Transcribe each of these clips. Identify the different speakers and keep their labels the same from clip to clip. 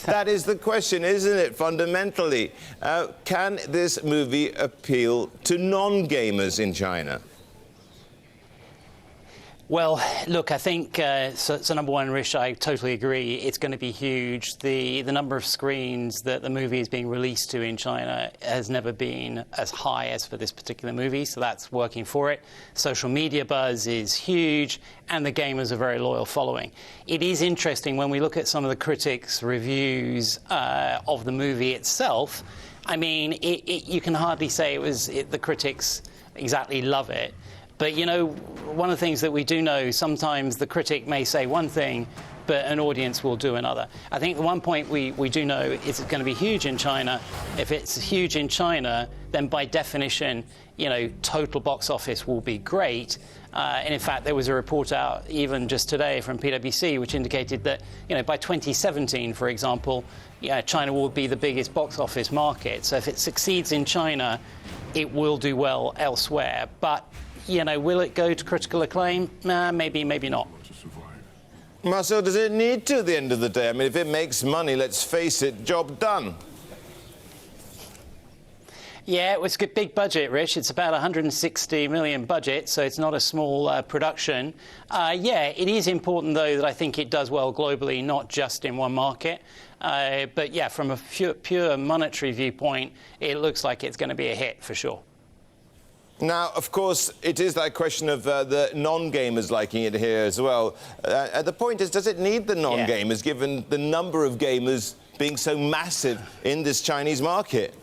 Speaker 1: That is the question, isn't it, fundamentally? Can this movie appeal to non-gamers in China?
Speaker 2: Well, look, I think, so number one, Rish, I totally agree. It's going to be huge. The number of screens that the movie is being released to in China has never been as high as for this particular movie, so that's working for it. Social media buzz is huge, and the gamers are very loyal following. It is interesting when we look at some of the critics' reviews of the movie itself. I mean, you can hardly say the critics exactly love it. But, you know, one of the things that we do know, sometimes the critic may say one thing, but an audience will do another. I think the one point we do know is it's going to be huge in China. If it's huge in China, then by definition, you know, total box office will be great. And in fact, there was a report out even just today from PwC, which indicated that, you know, by 2017, for example, China will be the biggest box office market. So if it succeeds in China, it will do well elsewhere. But you know, will it go to critical acclaim? Maybe, maybe not.
Speaker 1: Marcel, does it need to at the end of the day? I mean, if it makes money, let's face it, job done.
Speaker 2: Yeah, it was a big budget, Rich. It's about 160 million budget, so it's not a small production. Yeah, it is important, though, that I think it does well globally, not just in one market. But yeah, from a pure monetary viewpoint, it looks like it's going to be a hit for sure.
Speaker 1: Now, of course, it is that question of the non-gamers liking it here as well. The point is, does it need the non-gamers, given the number of gamers being so massive in this Chinese market?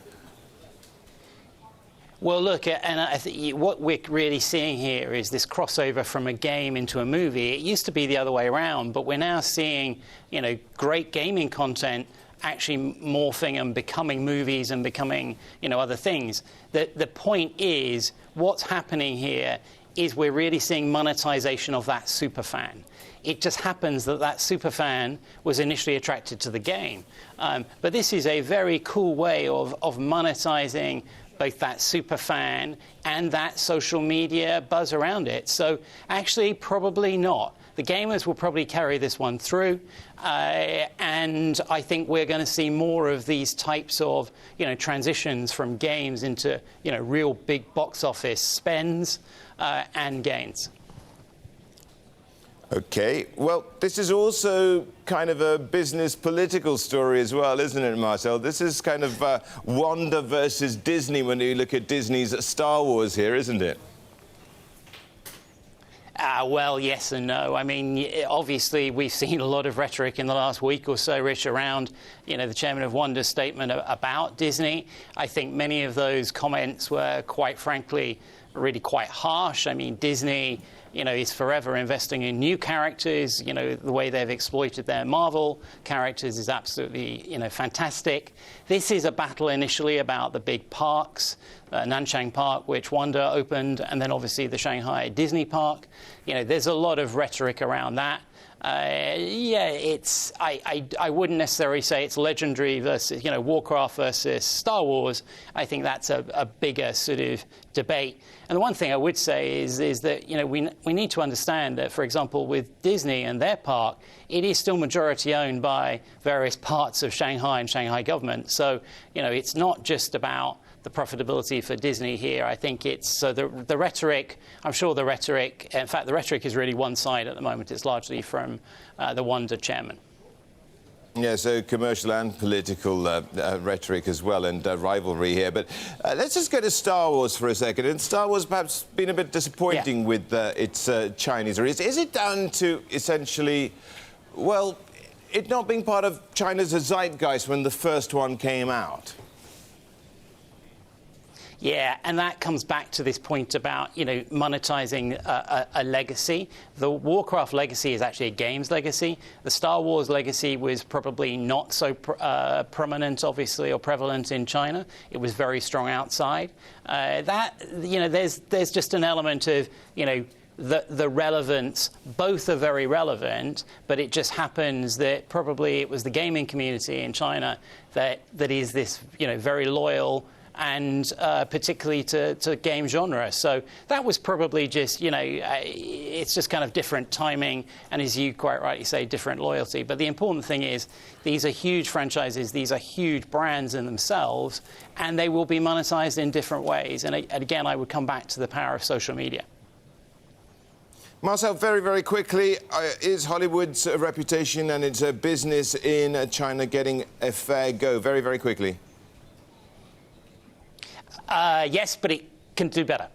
Speaker 2: Well, look, and I think what we're really seeing here is this crossover from a game into a movie. It used to be the other way around, but we're now seeing, you know, great gaming content actually morphing and becoming movies and becoming, you know, other things. The point is, what's happening here is we're really seeing monetization of that superfan. It just happens that that superfan was initially attracted to the game. But this is a very cool way of monetizing both that superfan and that social media buzz around it. So actually, probably not. The gamers will probably carry this one through, and I think we're going to see more of these types of, you know, transitions from games into, you know, real big box office spends and gains.
Speaker 1: OK. Well, this is also kind of a business political story as well, isn't it, Marcel? This is kind of Wanda versus Disney when you look at Disney's Star Wars here, isn't it?
Speaker 2: Well, yes and no. I mean, obviously, we've seen a lot of rhetoric in the last week or so, Rich, around, you know, the chairman of Wanda's statement about Disney. I think many of those comments were, quite frankly, really quite harsh. I mean, Disney, you know, is forever investing in new characters. You know, the way they've exploited their Marvel characters is absolutely, you know, fantastic. This is a battle initially about the big parks, Nanchang Park, which Wanda opened, and then obviously the Shanghai Disney Park. You know, there's a lot of rhetoric around that. Yeah, it's I wouldn't necessarily say it's Legendary versus, you know, Warcraft versus Star Wars. I think that's a bigger sort of debate. And the one thing I would say is that, you know, we need to understand that, for example, with Disney and their park, it is still majority owned by various parts of Shanghai and Shanghai government. So, you know, it's not just about the profitability for Disney here. I think it's so the rhetoric, I'm sure the rhetoric, in fact, the rhetoric is really one side at the moment. It's largely from the Wanda chairman.
Speaker 1: Yeah, so commercial and political rhetoric as well, and rivalry here. But let's just go to Star Wars for a second. And Star Wars perhaps been a bit disappointing with its Chinese release. Is it down to essentially, well, it not being part of China's zeitgeist when the first one came out?
Speaker 2: Yeah, and that comes back to this point about, you know, monetizing a legacy. The Warcraft legacy is actually a games legacy. The Star Wars legacy was probably not so prominent, obviously, or prevalent in China. It was very strong outside. That, you know, there's just an element of, you know, the relevance. Both are very relevant, but it just happens that probably it was the gaming community in China that is this, you know, very loyal and particularly to game genre. So that was probably just, it's just kind of different timing, and as you quite rightly say, different loyalty. But the important thing is these are huge franchises, these are huge brands in themselves, and they will be monetized in different ways. And again, I would come back to the power of social media.
Speaker 1: Marcel, very, very quickly, is Hollywood's reputation and its business in China getting a fair go? Very, very quickly.
Speaker 2: Yes, but it can do better.